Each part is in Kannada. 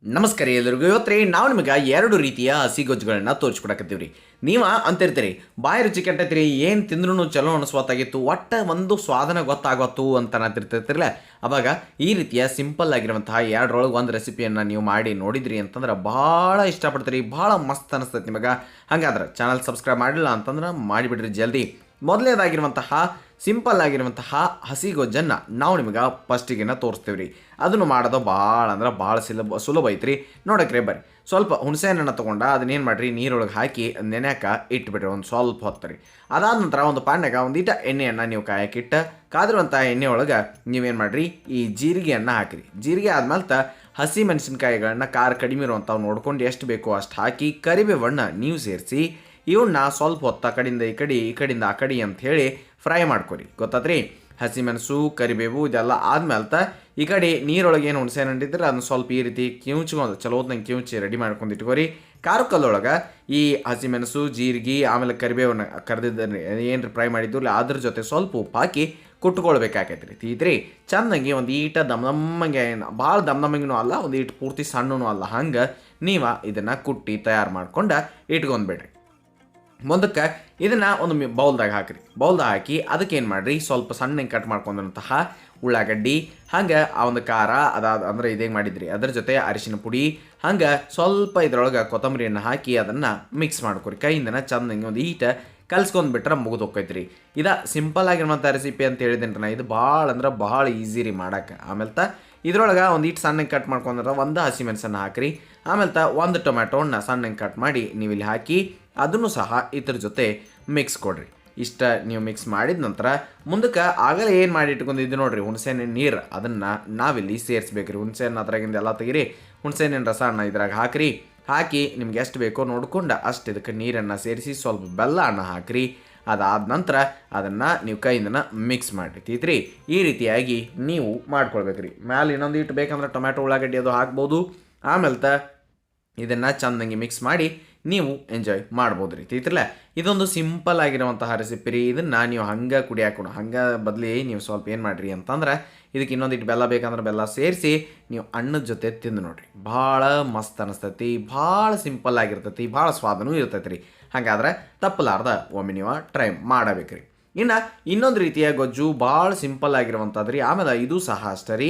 ನಮಸ್ಕಾರ ಎಲ್ಲರಿಗೂ. ಇವತ್ತು ನಾವು ನಿಮಗೆ ಎರಡು ರೀತಿಯ ಹಸಿ ಗೊಜ್ಜುಗಳನ್ನ ತೋರಿಸ್ಕೊಡಕತ್ತೀವಿ ರೀ. ನೀವು ಅಂತಿರ್ತೀರಿ ಬಾಯಿ ರುಚಿ ಕೆಟ್ಟೈತ್ರಿ, ಏನು ತಿಂದ್ರೂ ಚಲೋ ಅನಿಸ್ವತ್ತಾಗಿತ್ತು, ಒಟ್ಟು ಒಂದು ಸ್ವಾದನ ಗೊತ್ತಾಗತ್ತು ಅಂತ ಅಂತಿರ್ತಿರ್ತಿರಲ್ಲ. ಅವಾಗ ಈ ರೀತಿಯ ಸಿಂಪಲ್ ಆಗಿರುವಂತಹ ಎರಡರೊಳಗೆ ಒಂದು ರೆಸಿಪಿಯನ್ನು ನೀವು ಮಾಡಿ ನೋಡಿದ್ರಿ ಅಂತಂದ್ರೆ ಭಾಳ ಇಷ್ಟಪಡ್ತೀರಿ, ಭಾಳ ಮಸ್ತ್ ಅನಿಸ್ತೈತಿ ನಿಮಗೆ. ಹಾಗಾದ್ರೆ ಚಾನಲ್ ಸಬ್ಸ್ಕ್ರೈಬ್ ಮಾಡಿಲ್ಲ ಅಂತಂದ್ರೆ ಮಾಡಿಬಿಡ್ರಿ ಜಲ್ದಿ. ಮೊದಲನೇದಾಗಿರುವಂತಹ ಸಿಂಪಲ್ ಆಗಿರುವಂತಹ ಹಸಿ ಗೊಜ್ಜನ್ನು ನಾವು ನಿಮಗೆ ಫಸ್ಟಿಗೆನ ತೋರಿಸ್ತೀವಿ ರೀ. ಅದನ್ನು ಮಾಡೋದು ಭಾಳ ಅಂದ್ರೆ ಭಾಳ ಸುಲಭ ಐತ್ರಿ. ನೋಡಕ್ರಿ ಬರ್ರಿ, ಸ್ವಲ್ಪ ಹುಣಸೆ ಹಣ್ಣನ್ನು ತೊಗೊಂಡು ಅದನ್ನೇನು ಮಾಡಿರಿ, ನೀರೊಳಗೆ ಹಾಕಿ ನೆನೆಯಾಕ ಇಟ್ಬಿಡ್ರಿ ಒಂದು ಸ್ವಲ್ಪ ಹೊತ್ತು ರೀ. ಅದಾದ ನಂತರ ಒಂದು ಪಾನ್ಯಾಗ ಒಂದೀಟ ಎಣ್ಣೆಯನ್ನು ನೀವು ಕಾಯಕ್ಕಿಟ್ಟು ಕಾದಿರುವಂಥ ಎಣ್ಣೆ ಒಳಗೆ ನೀವೇನು ಮಾಡಿರಿ, ಈ ಜೀರಿಗೆಯನ್ನು ಹಾಕಿರಿ. ಜೀರಿಗೆ ಆದ್ಮೇಲೆ ಹಸಿ ಮೆಣಸಿನ್ಕಾಯಿಗಳನ್ನ ಖಾರ ಕಡಿಮೆ ಇರುವಂಥವು ನೋಡ್ಕೊಂಡು ಎಷ್ಟು ಬೇಕೋ ಅಷ್ಟು ಹಾಕಿ ಕರಿಬೇವನ್ನ ನೀವು ಸೇರಿಸಿ ಇವನ್ನ ಸ್ವಲ್ಪ ಹೊತ್ತು ಆ ಕಡೆಯಿಂದ ಈ ಕಡೆ ಈ ಕಡೆಯಿಂದ ಆ ಕಡೆ ಅಂತ ಹೇಳಿ ಫ್ರೈ ಮಾಡ್ಕೊರಿ. ಗೊತ್ತಾದ್ರಿ? ಹಸಿಮೆಣಸು ಕರಿಬೇವು ಇದೆಲ್ಲ ಆದ್ಮೇಲೆ ಈ ಕಡೆ ನೀರೊಳಗೆ ಏನು ಹುಣಸೆ ಹಣ್ಣು ಇದ್ರೆ ಅದನ್ನ ಸ್ವಲ್ಪ ಈ ರೀತಿ ಕಿವುಚ್ಕೊಂಡು ಚಲೋತ್ನಂಗೆ ಕಿವುಚಿ ರೆಡಿ ಮಾಡ್ಕೊಂಡು ಇಟ್ಕೋರಿ. ಖಾರ ಕಲ್ಲೊಳಗೆ ಈ ಹಸಿಮೆಣಸು ಜೀರಿಗೆ ಆಮೇಲೆ ಕರಿಬೇವನ್ನ ಕರೆದಿದ್ದ ಏನು ಫ್ರೈ ಮಾಡಿದ್ದು ಅದ್ರ ಜೊತೆ ಸ್ವಲ್ಪ ಉಪ್ಪು ಹಾಕಿ ಕುಟ್ಕೊಳ್ಬೇಕಾಕೈತೆ ರೀ. ತೀತ್ರಿ ಚಂದಂಗೆ ಒಂದು ಈಟ ದಮ್ದಮ್ಮಂಗೆ, ಭಾಳ ದಮ್ದಮ್ಮಂಗೂ ಅಲ್ಲ, ಒಂದು ಈಟ್ ಪೂರ್ತಿ ಸಣ್ಣನೂ ಅಲ್ಲ, ಹಂಗೆ ನೀವು ಇದನ್ನು ಕುಟ್ಟಿ ತಯಾರು ಮಾಡ್ಕೊಂಡು ಇಟ್ಕೊಂಡ್ಬಿಡ್ರಿ. ಮುಂದಕ್ಕೆ ಇದನ್ನು ಒಂದು ಬೌಲ್ದಾಗ ಹಾಕಿರಿ. ಬೌಲ್ದಾಗ ಹಾಕಿ ಅದಕ್ಕೆ ಏನು ಮಾಡಿರಿ, ಸ್ವಲ್ಪ ಸಣ್ಣಗೆ ಕಟ್ ಮಾಡ್ಕೊಂಡಂತಹ ಉಳ್ಳಾಗಡ್ಡಿ, ಹಂಗೆ ಆ ಒಂದು ಖಾರ ಅಂದರೆ ಇದೇಗೆ ಮಾಡಿದ್ರಿ ಅದ್ರ ಜೊತೆ ಅರಿಶಿನ ಪುಡಿ, ಹಂಗೆ ಸ್ವಲ್ಪ ಇದ್ರೊಳಗೆ ಕೊತ್ತಂಬರಿಯನ್ನು ಹಾಕಿ ಅದನ್ನು ಮಿಕ್ಸ್ ಮಾಡ್ಕೊರಿ. ಕೈಯಿಂದನ ಚಂದಂಗೆ ಒಂದು ಈಟ ಕಲ್ಸ್ಕೊಂಡ್ಬಿಟ್ರೆ ಮುಗಿದು ಹೋಗ್ತೈತ್ರಿ. ಇದು ಸಿಂಪಲ್ ಆಗಿರುವಂಥ ರೆಸಿಪಿ ಅಂತ ಹೇಳಿದ್ದೇನೆ ರೀ. ಇದು ಭಾಳ ಅಂದ್ರೆ ಭಾಳ ಈಸಿ ರೀ ಮಾಡೋಕೆ. ಆಮೇಲೆ ಇದ್ರೊಳಗೆ ಒಂದು ಈಟ್ ಸಣ್ಣಗೆ ಕಟ್ ಮಾಡ್ಕೊಂಡ್ರೆ ಒಂದು ಹಸಿಮೆಣಸನ್ನು ಹಾಕಿರಿ. ಆಮೇಲೆ ಒಂದು ಟೊಮ್ಯಾಟೋನ ಸಣ್ಣಗೆ ಕಟ್ ಮಾಡಿ ನೀವು ಇಲ್ಲಿ ಹಾಕಿ ಅದನ್ನು ಸಹ ಇದ್ರ ಜೊತೆ ಮಿಕ್ಸ್ ಕೊಡ್ರಿ. ಇಷ್ಟ ನೀವು ಮಿಕ್ಸ್ ಮಾಡಿದ ನಂತರ ಮುಂದಕ್ಕೆ ಆಗಲೇ ಏನು ಮಾಡಿ ಇಟ್ಕೊಂಡಿದ್ದು ನೋಡಿರಿ ಹುಣಸೆಹಣ್ಣಿನ ನೀರು, ಅದನ್ನು ನಾವಿಲ್ಲಿ ಸೇರಿಸ್ಬೇಕ್ರಿ. ಹುಣಸೆಹಣ್ಣು ಅದ್ರಾಗಿಂದ ಎಲ್ಲ ತೆಗಿರಿ, ಹುಣಸೆಹಣ್ಣಿನ ರಸನ ಇದ್ರಾಗ ಹಾಕಿರಿ. ಹಾಕಿ ನಿಮ್ಗೆ ಎಷ್ಟು ಬೇಕೋ ನೋಡ್ಕೊಂಡು ಅಷ್ಟು ಇದಕ್ಕೆ ನೀರನ್ನು ಸೇರಿಸಿ ಸ್ವಲ್ಪ ಬೆಲ್ಲ ಅನ್ನ ಹಾಕಿರಿ. ಅದಾದ ನಂತರ ಅದನ್ನು ನೀವು ಕೈಯಿಂದನ ಮಿಕ್ಸ್ ಮಾಡಿರ್ತೀತ್ರಿ. ಈ ರೀತಿಯಾಗಿ ನೀವು ಮಾಡ್ಕೊಳ್ಬೇಕ್ರಿ. ಮ್ಯಾಲೆ ಇನ್ನೊಂದು ಇಟ್ಟು ಬೇಕಂದ್ರೆ ಟೊಮ್ಯಾಟೊ ಉಳ್ಳಾಗಡ್ಡಿ ಅದು ಹಾಕ್ಬೋದು. ಆಮೇಲೆ ಇದನ್ನು ಚಂದಂಗೆ ಮಿಕ್ಸ್ ಮಾಡಿ ನೀವು ಎಂಜಾಯ್ ಮಾಡ್ಬೋದು ರೀ. ತಿಳ್ತಿರಲ್ಲ, ಇದೊಂದು ಸಿಂಪಲ್ ಆಗಿರುವಂತಹ ರೆಸಿಪಿ ರೀ. ಇದನ್ನು ನೀವು ಹಂಗೆ ಕುಡಿಯಾಕೊಂಡು ಹಂಗೆ ಬದಲಿ ನೀವು ಸ್ವಲ್ಪ ಏನು ಮಾಡಿರಿ ಅಂತಂದ್ರೆ ಇದಕ್ಕೆ ಇನ್ನೊಂದಿಟ್ಟು ಬೆಲ್ಲ ಬೇಕಂದ್ರೆ ಬೆಲ್ಲ ಸೇರಿಸಿ ನೀವು ಅನ್ನದ ಜೊತೆ ತಿಂದು ನೋಡಿರಿ. ಭಾಳ ಮಸ್ತ್ ಅನಿಸ್ತೈತಿ, ಭಾಳ ಸಿಂಪಲ್ ಆಗಿರ್ತೈತಿ, ಭಾಳ ಸ್ವಾದನೂ ಇರ್ತೈತಿ ರೀ. ಹಾಗಾದ್ರೆ ತಪ್ಪಲಾರ್ದ ಒಮ್ಮೆ ನೀವು ಟ್ರೈ ಮಾಡಬೇಕ್ರಿ. ಇನ್ನು ಇನ್ನೊಂದು ರೀತಿಯ ಗೊಜ್ಜು ಭಾಳ ಸಿಂಪಲ್ ಆಗಿರುವಂಥದ್ದು ರೀ. ಆಮೇಲೆ ಇದು ಸಹ ಅಷ್ಟೇ ರೀ,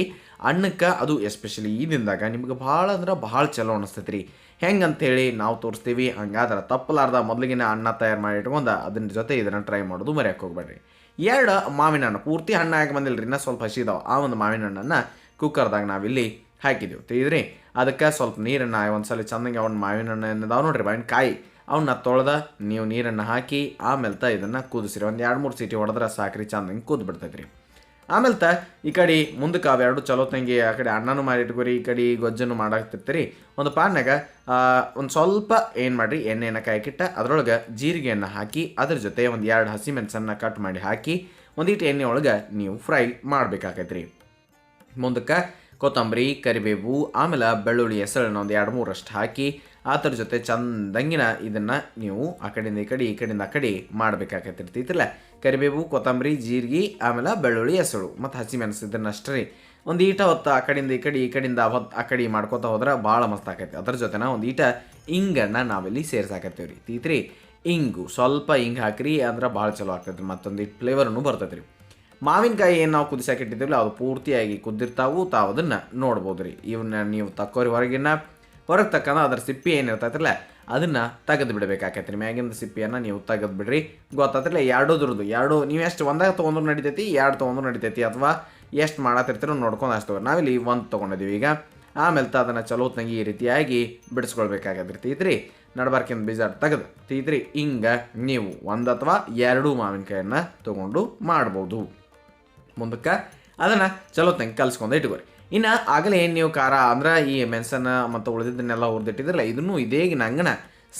ಅನ್ನಕ್ಕೆ ಅದು ಎಸ್ಪೆಷಲಿ ಈ ದಿನದಾಗ ನಿಮ್ಗೆ ಭಾಳ ಅಂದ್ರೆ ಭಾಳ ಚಲೋ ಅನಿಸ್ತೈತಿ ರೀ. ಹೆಂಗೆ ಅಂಥೇಳಿ ನಾವು ತೋರಿಸ್ತೀವಿ. ಹಂಗಾದ್ರೆ ತಪ್ಪಲಾರ್ದ ಮೊದಲಿಗಿನ ಅನ್ನ ತಯಾರು ಮಾಡಿ ಇಟ್ಕೊಂಡು ಅದ್ರ ಜೊತೆ ಇದನ್ನು ಟ್ರೈ ಮಾಡೋದು ಮರೆಯೋಕೆ ಹೋಗ್ಬೇಡ್ರಿ. ಎರಡು ಮಾವಿನ ಹಣ್ಣು ಪೂರ್ತಿ ಹಣ್ಣು ಹಾಕಿ ಬಂದಿಲ್ಲ ರೀ, ಇನ್ನೂ ಸ್ವಲ್ಪ ಹಸಿದಾವೆ. ಆ ಒಂದು ಮಾವಿನ ಹಣ್ಣನ್ನು ಕುಕ್ಕರ್ದಾಗ ನಾವಿಲ್ಲಿ ಹಾಕಿದ್ದೀವಿ. ತಿಳಿದ್ರಿ? ಅದಕ್ಕೆ ಸ್ವಲ್ಪ ನೀರನ್ನು ಒಂದ್ಸಲ ಚಂದಂಗೆ ಅವ್ನ ಮಾವಿನ ಹಣ್ಣು ಏನಿದಾವೆ ನೋಡಿರಿ, ಮಾವಿನಕಾಯಿ ಅವನ್ನ ತೊಳೆದ ನೀವು ನೀರನ್ನು ಹಾಕಿ ಆಮೇಲೆ ಇದನ್ನು ಕುದಿಸಿರಿ. ಒಂದು 2-3 ಸೀಟಿ ಹೊಡೆದ್ರೆ ಸಾಕ್ರಿ, ಚಂದಂಗೆ ಕುದ್ದು ಬಿಡ್ತೈತೆ ರೀ. ಆಮೇಲೆ ಈ ಕಡೆ ಮುಂದಕ್ಕೆ ಅವೆರಡು ಚಲೋ ತಂಗಿ ಆ ಕಡೆ ಅನ್ನನೂ ಮಾಡಿಟ್ಕೊರಿ, ಈ ಕಡೆ ಗೊಜ್ಜನ್ನು ಮಾಡಾಕ್ತಿರ್ತೀರಿ. ಒಂದು ಪಾನ್ಯಾಗ ಒಂದು ಸ್ವಲ್ಪ ಏನು ಮಾಡಿರಿ, ಎಣ್ಣೆಯನ್ನು ಕಾಯ್ಕಿಟ್ಟ ಅದರೊಳಗೆ ಜೀರಿಗೆಯನ್ನು ಹಾಕಿ ಅದ್ರ ಜೊತೆ ಒಂದು 2 ಹಸಿಮೆಣಸನ್ನು ಕಟ್ ಮಾಡಿ ಹಾಕಿ ಒಂದೀಟು ಎಣ್ಣೆ ಒಳಗೆ ನೀವು ಫ್ರೈ ಮಾಡಬೇಕಾಗೈತ್ರಿ. ಮುಂದಕ್ಕೆ ಕೊತ್ತಂಬರಿ ಕರಿಬೇವು ಆಮೇಲೆ ಬೆಳ್ಳುಳ್ಳಿ ಹೆಸರನ್ನು ಒಂದು 2-3 ಅಷ್ಟು ಹಾಕಿ ಅದ್ರ ಜೊತೆ ಚಂದಂಗಿನ ಇದನ್ನು ನೀವು ಆ ಕಡೆಯಿಂದ ಈ ಕಡೆ ಈ ಕಡೆಯಿಂದ ಆ ಕಡೆ ಮಾಡಬೇಕಾಗತ್ತಿರ್ತಿತ್ತಲ್ಲ. ಕರಿಬೇವು ಕೊತ್ತಂಬರಿ ಜೀರಿಗೆ ಆಮೇಲೆ ಬೆಳ್ಳುಳ್ಳಿ ಹೆಸರು ಮತ್ತು ಹಸಿಮೆಣಸು ಇದನ್ನು ಅಷ್ಟೇ ರೀ. ಒಂದು ಈಟ ಹೊತ್ತು ಆ ಕಡೆಯಿಂದ ಈ ಕಡೆ ಈ ಕಡೆಯಿಂದ ಹೊತ್ತು ಆ ಕಡೆ ಮಾಡ್ಕೋತಾ ಹೋದ್ರೆ ಭಾಳ ಮಸ್ತ್ ಆಕೈತಿ. ಅದ್ರ ಜೊತೆನ ಒಂದು ಈಟ ಇಂಗನ್ನು ನಾವಿಲ್ಲಿ ಸೇರ್ಸಾಕತ್ತೀವಿ ರೀ. ತೀತ್ರಿ ಇಂಗು ಸ್ವಲ್ಪ ಹಿಂಗೆ ಹಾಕಿರಿ ಅಂದ್ರೆ ಭಾಳ ಚಲೋ ಆಗ್ತೈತಿ, ಮತ್ತೊಂದು ಇಟ್ಟು ಫ್ಲೇವರನ್ನು ಬರ್ತೈತೆ ರೀ. ಮಾವಿನಕಾಯಿ ಏನು ನಾವು ಕುದಿಸಾಕಿಟ್ಟಿದ್ದೀವಲ್ಲ ಅದು ಪೂರ್ತಿಯಾಗಿ ಕುದ್ದಿರ್ತಾವು, ತಾವು ಅದನ್ನು ನೋಡ್ಬೋದು ರೀ. ಇವನ್ನ ನೀವು ತಕ್ಕೋರಿ ಹೊರಗೆ ತಕ್ಕಂದ್ರೆ ಅದ್ರ ಸಿಪ್ಪಿ ಏನಿರ್ತೈತಿರಲ್ಲ ಅದನ್ನು ತೆಗೆದು ಬಿಡಬೇಕಾಕೈತೆ ರೀ. ಮ್ಯಾಗಿಂದ ಸಿಪ್ಪಿಯನ್ನು ನೀವು ತೆಗೆದು ಬಿಡ್ರಿ. ಗೊತ್ತಾತಿರಲ್ಲ ಎರಡು ನೀವು ಎಷ್ಟು ಒಂದಾಗ ತೊಗೊಂಡ್ರು ನಡಿತೈತಿ, 2 ತೊಗೊಂಡ್ರು ನಡಿತೈತಿ, ಅಥವಾ ಎಷ್ಟು ಮಾಡತ್ತಿರ್ತೀರೋ ನೋಡ್ಕೊಂಡು ಅಷ್ಟು. ನಾವಿಲ್ಲಿ 1 ತೊಗೊಂಡಿದ್ದೀವಿ ಈಗ. ಆಮೇಲೆ ಅದನ್ನು ಚಲೋತ್ನಾಗಿ ಈ ರೀತಿಯಾಗಿ ಬಿಡಿಸ್ಕೊಳ್ಬೇಕಾಗತ್ತೆ ತೀತ್ರಿ. ನಡಬಾರ್ಕಿಂದ ಬೀಜ ತೆಗೆದು ತೀತ್ರಿ ಹಿಂಗೆ ನೀವು 1 ಅಥವಾ 2 ಮಾವಿನಕಾಯನ್ನು ತೊಗೊಂಡು ಮಾಡ್ಬೋದು. ಮುಂದಕ್ಕೆ ಅದನ್ನು ಚಲೋತ್ನಾಗಿ ಕಲಿಸ್ಕೊಂಡು ಇಟ್ಕೊರಿ. ಇನ್ನು ಆಗಲೇ ಏನು ನೀವು ಖಾರ ಅಂದ್ರೆ ಈ ಮೆಣಸನ್ನು ಮತ್ತು ಉಳಿದಿದ್ದನ್ನೆಲ್ಲ ಹುರಿದಿಟ್ಟಿದ್ರಲ್ಲ ಇದನ್ನು ಇದೇಗಿ ನಂಗನ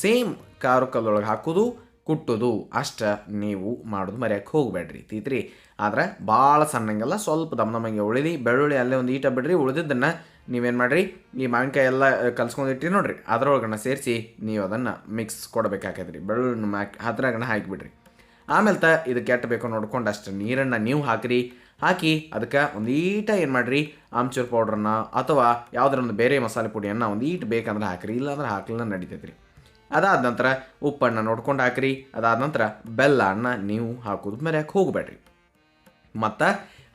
ಸೇಮ್ ಖಾರ ಕಲ್ಲೊಳಗೆ ಹಾಕೋದು ಕುಟ್ಟೋದು ಅಷ್ಟು ನೀವು ಮಾಡೋದು ಮರೆಯೋಕ್ಕೆ ಹೋಗಬೇಡ್ರಿ. ತೀತ್ರಿ ಆದರೆ ಭಾಳ ಸಣ್ಣಂಗೆಲ್ಲ ಸ್ವಲ್ಪ ದಮ್ಮಂಗೆ ಉಳಿದು ಬೆಳ್ಳುಳ್ಳಿ ಅಲ್ಲೇ ಒಂದು ಈಟ ಬಿಡ್ರಿ. ಉಳಿದಿದ್ದನ್ನು ನೀವೇನು ಮಾಡಿರಿ, ಈ ಮಾವಿನಕಾಯಿ ಎಲ್ಲ ಕಲ್ಸ್ಕೊಂಡಿಟ್ಟಿರಿ ನೋಡಿರಿ ಅದರೊಳಗನ್ನ ಸೇರಿಸಿ ನೀವು ಅದನ್ನು ಮಿಕ್ಸ್ ಕೊಡಬೇಕಾಗೈತ್ರಿ. ಬೆಳ್ಳುಳ್ಳಿ ಅದ್ರಾಗನ ಹಾಕಿಬಿಡ್ರಿ. ಆಮೇಲೆ ಇದು ಕೆಟ್ಟ ಬೇಕು ನೋಡ್ಕೊಂಡು ಅಷ್ಟು ನೀರನ್ನು ನೀವು ಹಾಕಿರಿ. ಹಾಕಿ ಅದಕ್ಕೆ ಒಂದೀಟ ಏನು ಮಾಡಿರಿ ಆಮ್ಚೂರ್ ಪೌಡ್ರನ್ನ ಅಥವಾ ಯಾವುದರ ಒಂದು ಬೇರೆ ಮಸಾಲೆ ಪುಡಿಯನ್ನು ಒಂದೀಟ್ ಬೇಕಂದ್ರೆ ಹಾಕಿರಿ, ಇಲ್ಲಾಂದ್ರೆ ಹಾಕ್ಲಿಲ್ಲ ನಡೀತೈತೆ ರೀ. ಅದಾದ ನಂತರ ಉಪ್ಪನ್ನು ನೋಡ್ಕೊಂಡು ಹಾಕಿರಿ. ಅದಾದ ನಂತರ ಬೆಲ್ಲವನ್ನು ನೀವು ಹಾಕೋದು ಮರ್ಯಾಕೆ ಹೋಗಬೇಡ್ರಿ. ಮತ್ತು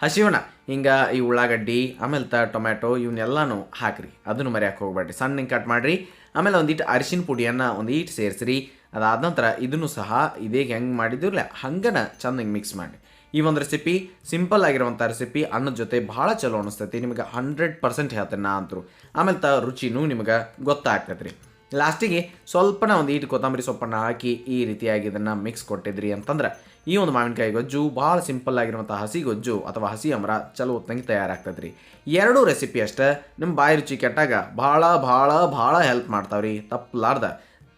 ಹಸಿವಣ ಹಿಂಗೆ ಈ ಉಳ್ಳಾಗಡ್ಡಿ ಆಮೇಲೆ ಟೊಮ್ಯಾಟೊ ಇವನ್ನೆಲ್ಲನೂ ಹಾಕಿರಿ, ಅದನ್ನು ಮರ್ಯಾಕೆ ಹೋಗಬೇಡ್ರಿ. ಸಣ್ಣ ಕಟ್ ಮಾಡಿರಿ. ಆಮೇಲೆ ಒಂದೀಟು ಅರಿಶಿನ ಪುಡಿಯನ್ನು ಒಂದೀಟು ಸೇರಿಸ್ರಿ. ಅದಾದ ನಂತರ ಇದನ್ನು ಸಹ ಇದೇ ಹೆಂಗೆ ಮಾಡಿದಿರಲ್ಲ ಹಂಗನ ಚೆಂದಂಗೆ ಮಿಕ್ಸ್ ಮಾಡಿ. ಈ ಒಂದು ರೆಸಿಪಿ ಸಿಂಪಲ್ ಆಗಿರುವಂಥ ರೆಸಿಪಿ ಅನ್ನದ ಜೊತೆ ಭಾಳ ಚಲೋ ಅನಿಸ್ತೈತಿ. ನಿಮಗೆ 100% ಹೇಳ್ತೇನೆ ನಾ ಅಂತರೂ. ಆಮೇಲೆ ರುಚಿನೂ ನಿಮಗೆ ಗೊತ್ತಾಗ್ತೈತೆ ರೀ. ಲಾಸ್ಟಿಗೆ ಸ್ವಲ್ಪನ ಒಂದು ಈಟು ಕೊತ್ತಂಬರಿ ಸೊಪ್ಪನ್ನು ಹಾಕಿ ಈ ರೀತಿಯಾಗಿ ಇದನ್ನು ಮಿಕ್ಸ್ ಕೊಟ್ಟಿದ್ರಿ ಅಂತಂದ್ರೆ ಈ ಒಂದು ಮಾವಿನಕಾಯಿ ಗೊಜ್ಜು ಭಾಳ ಸಿಂಪಲ್ ಆಗಿರುವಂಥ ಹಸಿ ಗೊಜ್ಜು ಅಥವಾ ಹಸಿ ಅಮರ ಚಲೋ ಹೊತ್ತಂಗೆ ತಯಾರಾಗ್ತದೆ ರೀ. ಎರಡೂ ರೆಸಿಪಿ ಅಷ್ಟೇ ನಿಮ್ಮ ಬಾಯಿ ರುಚಿ ಕೆಟ್ಟಾಗ ಭಾಳ ಭಾಳ ಭಾಳ ಹೆಲ್ಪ್ ಮಾಡ್ತಾವ್ರಿ. ತಪ್ಪಲಾರ್ದ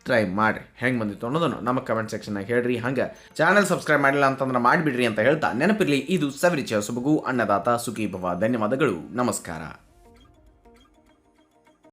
ಟ್ರೈ ಮಾಡಿರಿ. ಹೆಂಗೆ ಬಂದಿತ್ತು ಅನ್ನೋದನ್ನು ನಮ್ಮ ಕಮೆಂಟ್ ಸೆಕ್ಷನ್ನಾಗ ಹೇಳ್ರಿ. ಹಂಗೆ ಚಾನಲ್ ಸಬ್ಸ್ಕ್ರೈಬ್ ಮಾಡಿಲ್ಲ ಅಂತಂದ್ರೆ ಮಾಡಿಬಿಡ್ರಿ ಅಂತ ಹೇಳ್ತಾ ನೆನಪಿರಲಿ, ಇದು ಸವಿರುಚಿಯ ಸೊಬಗು ಅನ್ನದಾತ ಸುಖೀ ಭವ. ಧನ್ಯವಾದಗಳು, ನಮಸ್ಕಾರ.